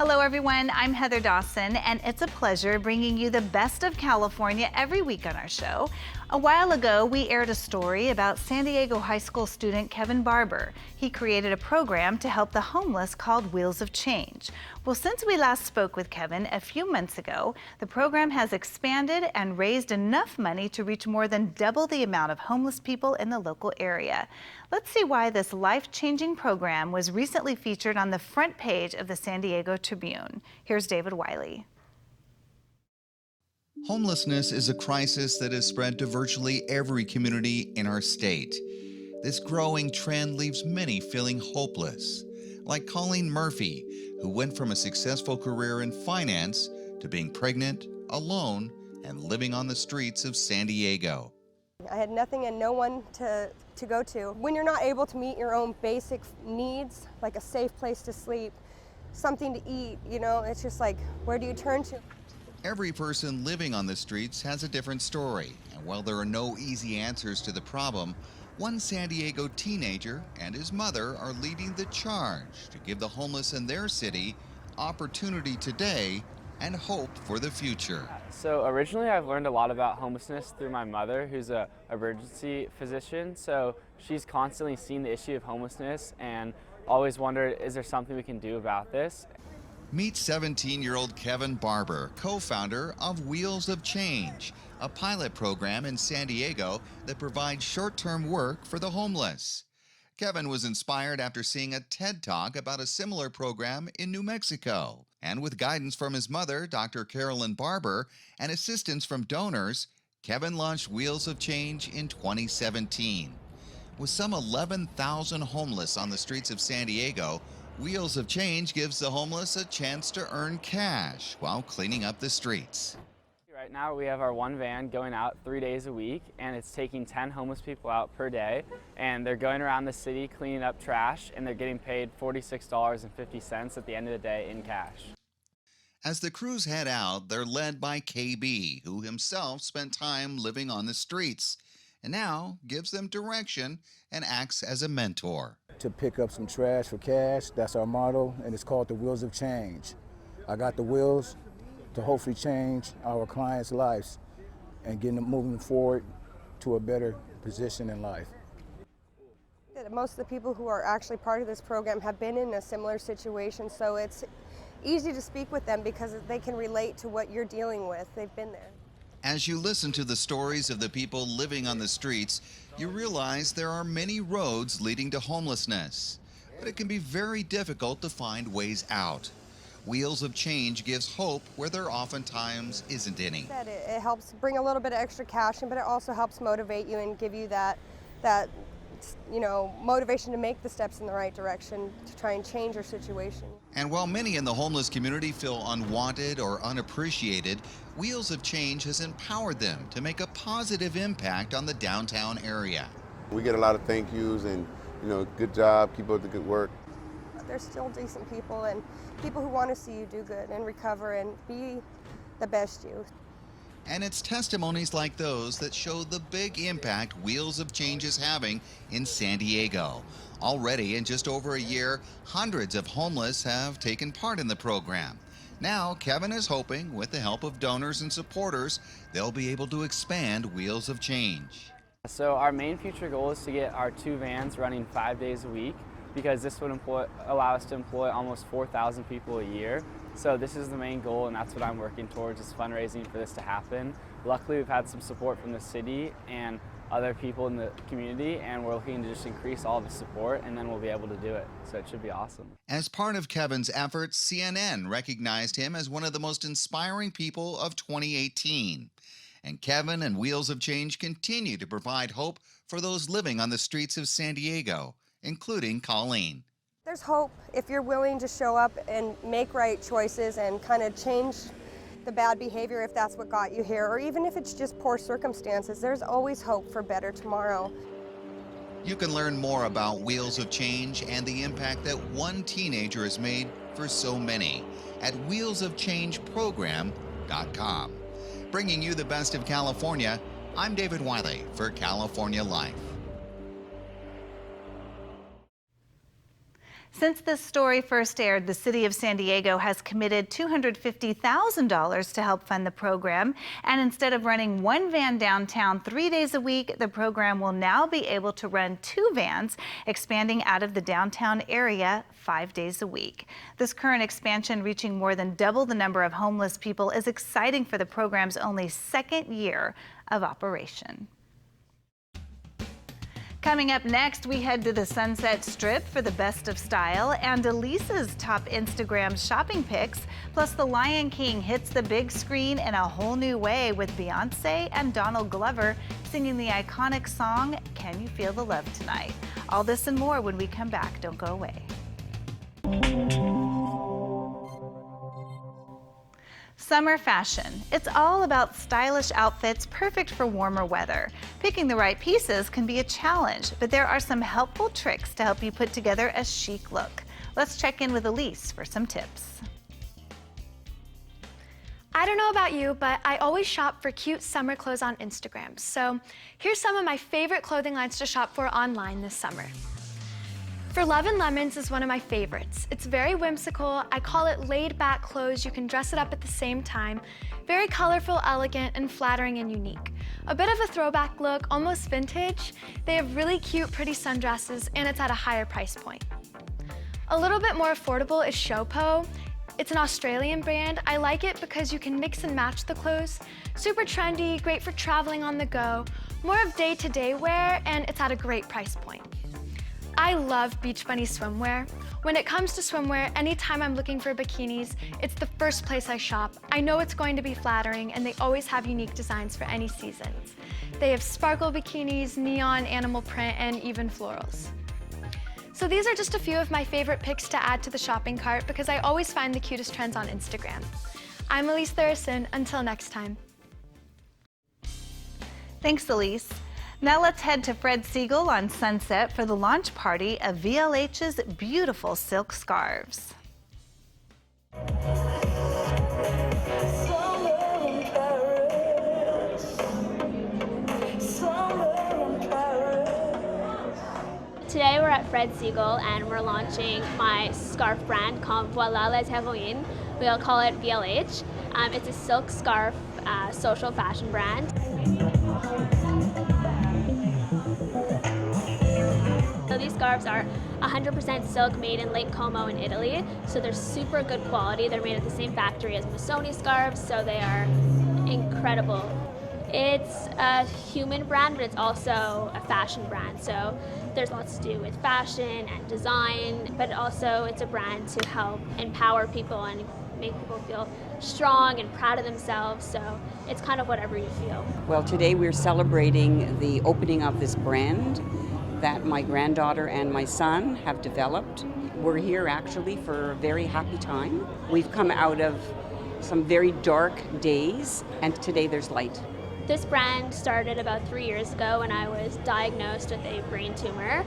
Hello everyone, I'm Heather Dawson, and it's a pleasure bringing you the best of California every week on our show. A while ago, we aired a story about San Diego high school student Kevin Barber. He created a program to help the homeless called Wheels of Change. Well, since we last spoke with Kevin a few months ago, the program has expanded and raised enough money to reach more than double the amount of homeless people in the local area. Let's see why this life-changing program was recently featured on the front page of the San Diego Tribune. Here's David Wiley. Homelessness is a crisis that has spread to virtually every community in our state. This growing trend leaves many feeling hopeless, like Colleen Murphy, who went from a successful career in finance to being pregnant, alone, and living on the streets of San Diego. I had nothing and no one to go to. When you're not able to meet your own basic needs, like a safe place to sleep, something to eat, it's just like, where do you turn to? Every person living on the streets has a different story, and while there are no easy answers to the problem, one San Diego teenager and his mother are leading the charge to give the homeless in their city opportunity today and hope for the future. So originally I've learned a lot about homelessness through my mother, who's an emergency physician. So she's constantly seen the issue of homelessness and always wondered, is there something we can do about this? Meet 17-year-old Kevin Barber, co-founder of Wheels of Change, a pilot program in San Diego that provides short-term work for the homeless. Kevin was inspired after seeing a TED Talk about a similar program in New Mexico. And with guidance from his mother, Dr. Carolyn Barber, and assistance from donors, Kevin launched Wheels of Change in 2017. With some 11,000 homeless on the streets of San Diego, Wheels of Change gives the homeless a chance to earn cash while cleaning up the streets. Right now we have our one van going out 3 days a week, and it's taking 10 homeless people out per day, and they're going around the city cleaning up trash, and they're getting paid $46.50 at the end of the day in cash. As the crews head out, they're led by KB, who himself spent time living on the streets, and now gives them direction and acts as a mentor. To pick up some trash for cash, that's our motto, and it's called the Wheels of Change. I got the wheels to hopefully change our clients' lives and get them moving forward to a better position in life. Most of the people who are actually part of this program have been in a similar situation, so it's easy to speak with them because they can relate to what you're dealing with. They've been there. As you listen to the stories of the people living on the streets, you realize there are many roads leading to homelessness, but it can be very difficult to find ways out. Wheels of Change gives hope where there oftentimes isn't any. It helps bring a little bit of extra cash in, but it also helps motivate you and give you that motivation to make the steps in the right direction to try and change your situation. And while many in the homeless community feel unwanted or unappreciated, Wheels of Change has empowered them to make a positive impact on the downtown area. We get a lot of thank yous and, good job, keep up the good work. They're still decent people and people who want to see you do good and recover and be the best you. And it's testimonies like those that show the big impact Wheels of Change is having in San Diego. Already, in just over a year, hundreds of homeless have taken part in the program. Now, Kevin is hoping, with the help of donors and supporters, they'll be able to expand Wheels of Change. So our main future goal is to get our 2 vans running 5 days a week, because this would allow us to employ almost 4,000 people a year. So this is the main goal, and that's what I'm working towards, is fundraising for this to happen. Luckily, we've had some support from the city and other people in the community, and we're looking to just increase all the support, and then we'll be able to do it. So it should be awesome. As part of Kevin's efforts, CNN recognized him as one of the most inspiring people of 2018. And Kevin and Wheels of Change continue to provide hope for those living on the streets of San Diego, including Colleen. There's hope if you're willing to show up and make right choices and kind of change the bad behavior if that's what got you here, or even if it's just poor circumstances. There's always hope for better tomorrow. You can learn more about Wheels of Change and the impact that one teenager has made for so many at wheelsofchangeprogram.com. Bringing you the best of California, I'm David Wiley for California Life. Since this story first aired, the city of San Diego has committed $250,000 to help fund the program. And instead of running one van downtown 3 days a week, the program will now be able to run 2 vans, expanding out of the downtown area 5 days a week. This current expansion, reaching more than double the number of homeless people, is exciting for the program's only second year of operation. Coming up next, we head to the Sunset Strip for the best of style and Elisa's top Instagram shopping pics. Plus, The Lion King hits the big screen in a whole new way with Beyoncé and Donald Glover singing the iconic song, Can You Feel the Love Tonight? All this and more when we come back. Don't go away. Summer fashion. It's all about stylish outfits perfect for warmer weather. Picking the right pieces can be a challenge, but there are some helpful tricks to help you put together a chic look. Let's check in with Elise for some tips. I don't know about you, but I always shop for cute summer clothes on Instagram. So here's some of my favorite clothing lines to shop for online this summer. For Love and Lemons is one of my favorites. It's very whimsical. I call it laid-back clothes. You can dress it up at the same time. Very colorful, elegant, and flattering and unique. A bit of a throwback look, almost vintage. They have really cute, pretty sundresses, and it's at a higher price point. A little bit more affordable is Showpo. It's an Australian brand. I like it because you can mix and match the clothes. Super trendy, great for traveling on the go. More of day-to-day wear, and it's at a great price point. I love Beach Bunny swimwear. When it comes to swimwear, anytime I'm looking for bikinis, it's the first place I shop. I know it's going to be flattering, and they always have unique designs for any seasons. They have sparkle bikinis, neon, animal print, and even florals. So these are just a few of my favorite picks to add to the shopping cart because I always find the cutest trends on Instagram. I'm Elise Thurston. Until next time. Thanks, Elise. Now let's head to Fred Segal on Sunset for the launch party of VLH's beautiful silk scarves. Today we're at Fred Segal and we're launching my scarf brand called Voilà Les Héroïnes. We'll call it VLH. It's a silk scarf social fashion brand. So these scarves are 100% silk made in Lake Como in Italy. So they're super good quality. They're made at the same factory as Missoni scarves, so they are incredible. It's a human brand, but it's also a fashion brand. So there's lots to do with fashion and design, but also it's a brand to help empower people and make people feel strong and proud of themselves. So it's kind of whatever you feel. Well, today we're celebrating the opening of this brand that my granddaughter and my son have developed. We're here actually for a very happy time. We've come out of some very dark days, and today there's light. This brand started about 3 years ago when I was diagnosed with a brain tumor.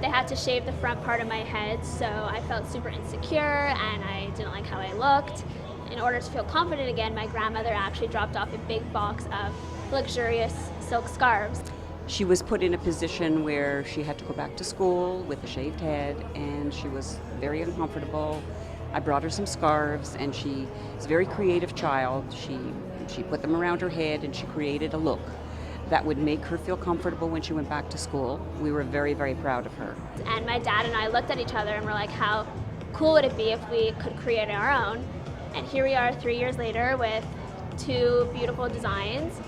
They had to shave the front part of my head, so I felt super insecure and I didn't like how I looked. In order to feel confident again, my grandmother actually dropped off a big box of luxurious silk scarves. She was put in a position where she had to go back to school with a shaved head, and she was very uncomfortable. I brought her some scarves, and she is a very creative child. She put them around her head, and she created a look that would make her feel comfortable when she went back to school. We were very, very proud of her. And my dad and I looked at each other and were like, how cool would it be if we could create our own? And here we are 3 years later with 2 beautiful designs.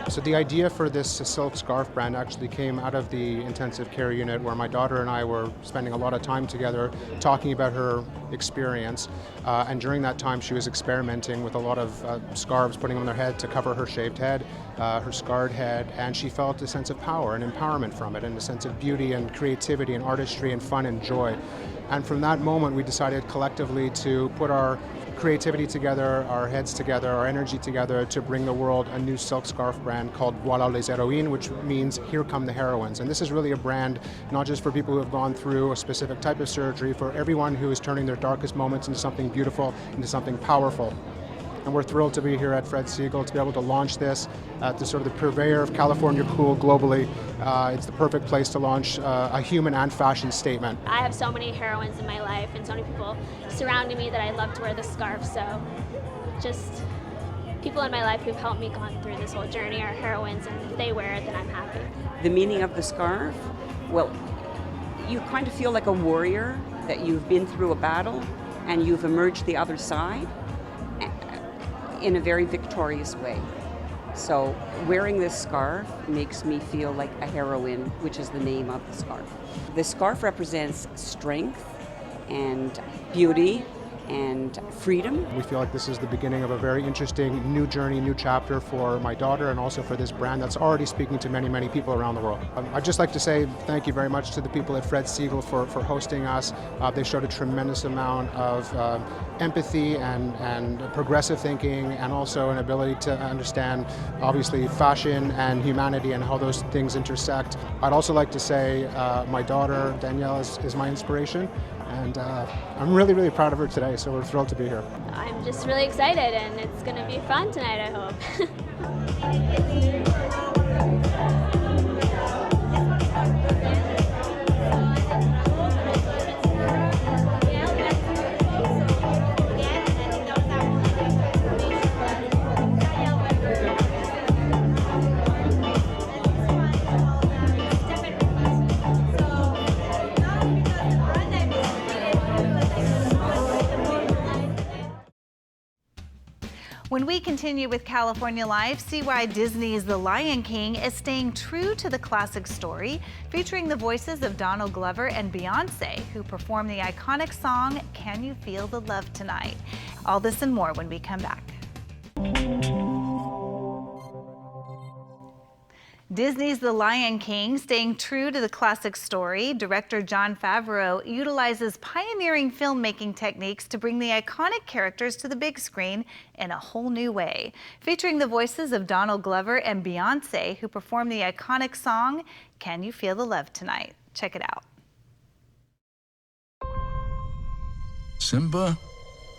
So the idea for this silk scarf brand actually came out of the intensive care unit where my daughter and I were spending a lot of time together talking about her experience. And during that time she was experimenting with a lot of scarves, putting them on her head to cover her shaved head, her scarred head, and she felt a sense of power and empowerment from it, and a sense of beauty and creativity and artistry and fun and joy. And from that moment we decided collectively to put our creativity together, our heads together, our energy together to bring the world a new silk scarf brand called Voilà Les Héroïnes, which means here come the heroines. And this is really a brand not just for people who have gone through a specific type of surgery, for everyone who is turning their darkest moments into something beautiful, into something powerful. and we're thrilled to be here at Fred Segal to be able to launch this at the sort of the purveyor of California cool globally. It's the perfect place to launch a human and fashion statement. I have so many heroines in my life and so many people surrounding me that I love to wear the scarf, so just people in my life who've helped me gone through this whole journey are heroines, and if they wear it, then I'm happy. The meaning of the scarf? Well, you kind of feel like a warrior, that you've been through a battle and you've emerged the other side in a very victorious way. So wearing this scarf makes me feel like a heroine, which is the name of the scarf. The scarf represents strength and beauty and freedom. We feel like this is the beginning of a very interesting new journey, new chapter for my daughter and also for this brand that's already speaking to many, many people around the world. I'd just like to say thank you very much to the people at Fred Segal for hosting us. They showed a tremendous amount of empathy and progressive thinking, and also an ability to understand, obviously, fashion and humanity and how those things intersect. I'd also like to say my daughter, Danielle, is my inspiration. And I'm really, really proud of her today, so we're thrilled to be here. I'm just really excited, and it's going to be fun tonight, I hope. When we continue with California Life, see why Disney's The Lion King is staying true to the classic story, featuring the voices of Donald Glover and Beyoncé, who perform the iconic song, Can You Feel the Love Tonight? All this and more when we come back. Disney's The Lion King, staying true to the classic story. Director Jon Favreau utilizes pioneering filmmaking techniques to bring the iconic characters to the big screen in a whole new way. Featuring the voices of Donald Glover and Beyoncé, who perform the iconic song, Can You Feel the Love Tonight? Check it out. Simba,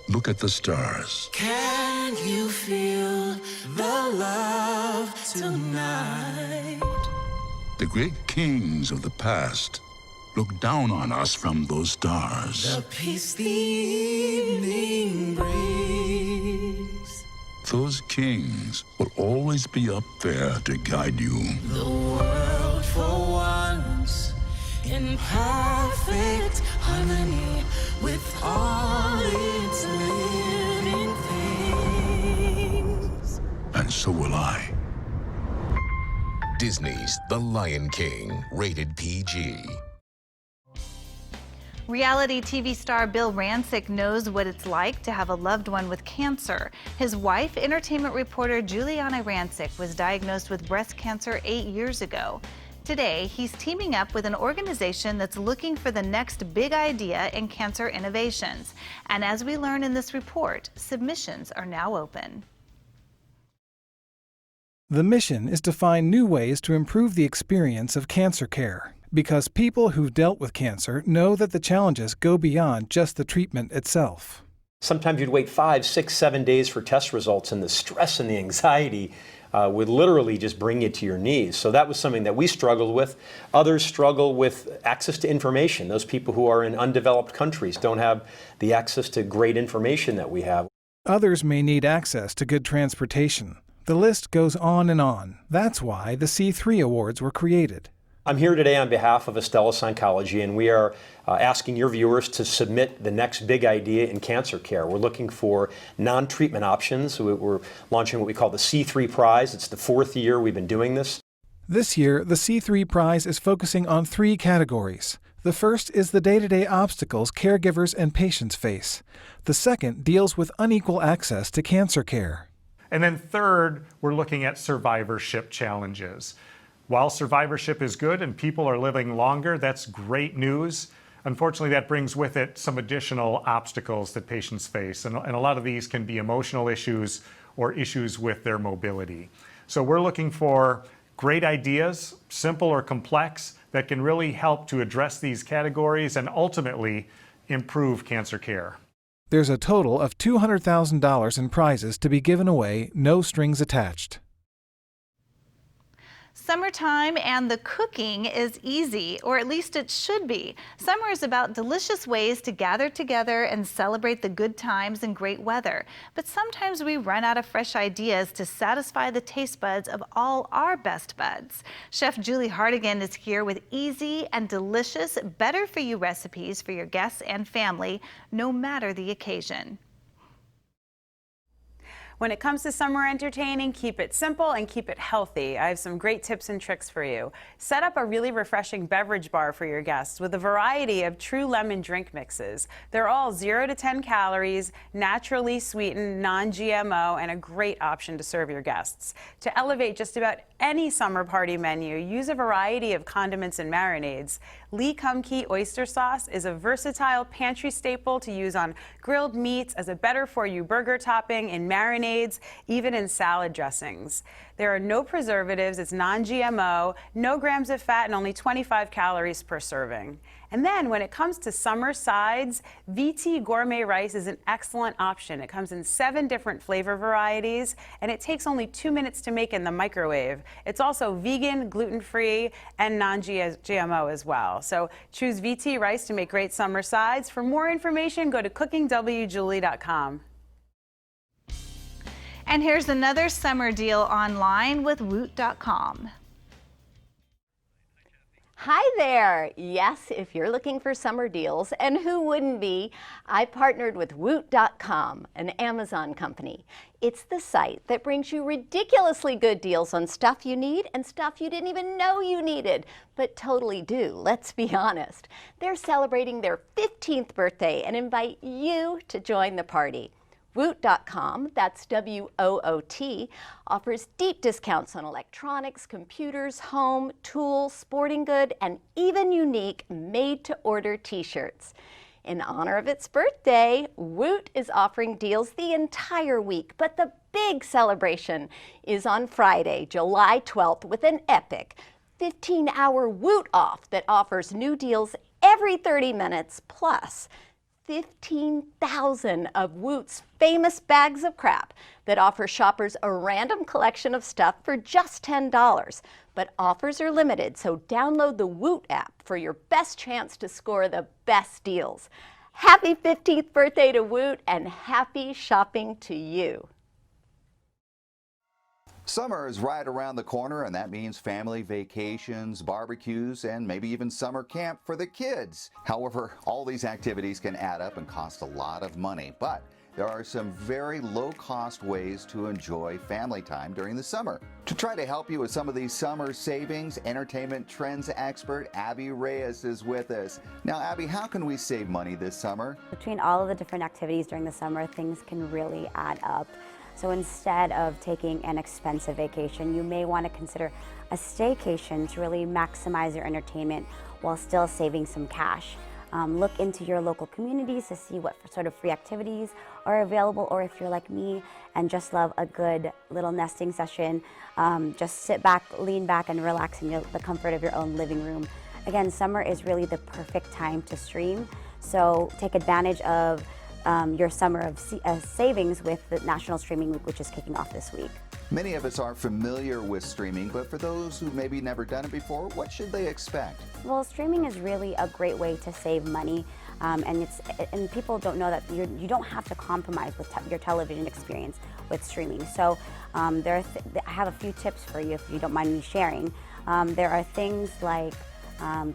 look at the stars. Can you feel the love tonight? The great kings of the past look down on us from those stars. The peace the evening brings. Those kings will always be up there to guide you. The world for once in perfect harmony with all its living things. And so will I. Disney's The Lion King, rated PG. Reality TV star Bill Rancic knows what it's like to have a loved one with cancer. His wife, entertainment reporter Giuliana Rancic, was diagnosed with breast cancer 8 years ago. Today, he's teaming up with an organization that's looking for the next big idea in cancer innovations. And as we learn in this report, submissions are now open. The mission is to find new ways to improve the experience of cancer care, because people who've dealt with cancer know that the challenges go beyond just the treatment itself. Sometimes you'd wait 5, 6, 7 days for test results, and the stress and the anxiety would literally just bring you to your knees. So that was something that we struggled with. Others struggle with access to information. Those people who are in undeveloped countries don't have the access to great information that we have. Others may need access to good transportation. The list goes on and on. That's why the C3 Awards were created. I'm here today on behalf of Astellas Oncology, and we are asking your viewers to submit the next big idea in cancer care. We're looking for non-treatment options. We're launching what we call the C3 Prize. It's the 4th year we've been doing this. This year, the C3 Prize is focusing on 3 categories. The first is the day-to-day obstacles caregivers and patients face. The second deals with unequal access to cancer care. And then third, we're looking at survivorship challenges. While survivorship is good and people are living longer, that's great news. Unfortunately, that brings with it some additional obstacles that patients face. And a lot of these can be emotional issues or issues with their mobility. So we're looking for great ideas, simple or complex, that can really help to address these categories and ultimately improve cancer care. There's a total of $200,000 in prizes to be given away, no strings attached. Summertime and the cooking is easy, or at least it should be. Summer is about delicious ways to gather together and celebrate the good times and great weather. But sometimes we run out of fresh ideas to satisfy the taste buds of all our best buds. Chef Julie Hardigan is here with easy and delicious, better-for-you recipes for your guests and family, no matter the occasion. When it comes to summer entertaining, keep it simple and keep it healthy. I have some great tips and tricks for you. Set up a really refreshing beverage bar for your guests with a variety of true lemon drink mixes. They're all 0 to 10 calories, naturally sweetened, non-GMO, and a great option to serve your guests. To elevate just about any summer party menu, use a variety of condiments and marinades. Lee Kum Kee oyster sauce is a versatile pantry staple to use on grilled meats, as a better-for-you burger topping, in marinades, even in salad dressings. There are no preservatives, it's non-GMO, no grams of fat, and only 25 calories per serving. And then when it comes to summer sides, VT gourmet rice is an excellent option. It comes in 7 different flavor varieties, and it takes only 2 minutes to make in the microwave. It's also vegan, gluten-free, and non-GMO as well. So choose VT rice to make great summer sides. For more information, go to cookingwjulie.com. And here's another summer deal online with Woot.com. Hi there! Yes, if you're looking for summer deals, and who wouldn't be, I partnered with Woot.com, an Amazon company. It's the site that brings you ridiculously good deals on stuff you need and stuff you didn't even know you needed, but totally do, let's be honest. They're celebrating their 15th birthday and invite you to join the party. Woot.com, that's W-O-O-T, offers deep discounts on electronics, computers, home, tools, sporting good, and even unique made-to-order t-shirts. In honor of its birthday, Woot is offering deals the entire week, but the big celebration is on Friday, July 12th, with an epic 15-hour Woot off that offers new deals every 30 minutes, plus 15,000 of Woot's famous bags of crap that offer shoppers a random collection of stuff for just $10. But offers are limited, so download the Woot app for your best chance to score the best deals. Happy 15th birthday to Woot, and happy shopping to you. Summer is right around the corner, and that means family vacations, barbecues, and maybe even summer camp for the kids. However, all these activities can add up and cost a lot of money, but there are some very low-cost ways to enjoy family time during the summer. To try to help you with some of these summer savings, entertainment trends expert Abby Reyes is with us. Now, Abby, how can we save money this summer? Between all of the different activities during the summer, things can really add up. So instead of taking an expensive vacation, you may want to consider a staycation to really maximize your entertainment while still saving some cash. Look into your local communities to see what sort of free activities are available, or if you're like me and just love a good little nesting session, just sit back, lean back, and relax in the comfort of your own living room. Again, summer is really the perfect time to stream, so take advantage of your summer of savings with the National Streaming Week, which is kicking off this week. Many of us are familiar with streaming, but for those who maybe never done it before, what should they expect? Well, streaming is really a great way to save money, and people don't know that you don't have to compromise with your television experience with streaming. So I have a few tips for you if you don't mind me sharing. There are things like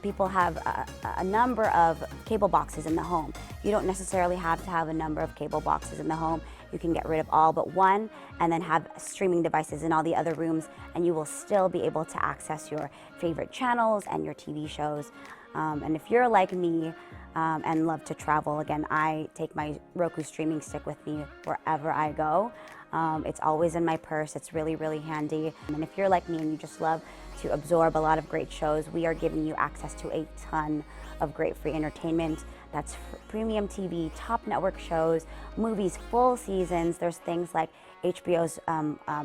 people have a number of cable boxes in the home. You don't necessarily have to have a number of cable boxes in the home. You can get rid of all but one and then have streaming devices in all the other rooms, and you will still be able to access your favorite channels and your TV shows. And if you're like me and love to travel, again, I take my Roku streaming stick with me wherever I go. It's always in my purse. It's really, really handy. And if you're like me and you just love to absorb a lot of great shows, we are giving you access to a ton of great free entertainment. That's premium TV, top network shows, movies, full seasons. There's things like HBO's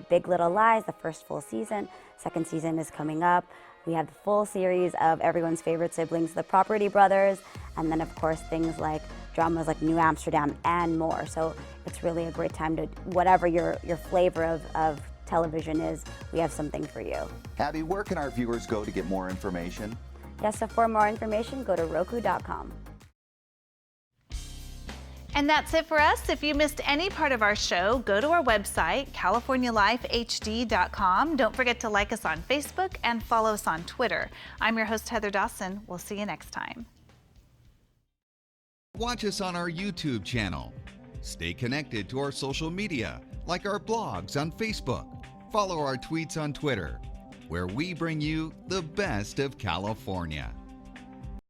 Big Little Lies, the first full season. Second season is coming up. We have the full series of everyone's favorite siblings, the Property Brothers, and then of course things like dramas like New Amsterdam and more. So it's really a great time to, whatever your flavor of television is, we have something for you. Abby, where can our viewers go to get more information? Yes, so for more information, go to Roku.com. And that's it for us. If you missed any part of our show, go to our website, CaliforniaLifeHD.com. Don't forget to like us on Facebook and follow us on Twitter. I'm your host, Heather Dawson. We'll see you next time. Watch us on our YouTube channel. Stay connected to our social media, like our blogs on Facebook. Follow our tweets on Twitter, where we bring you the best of California.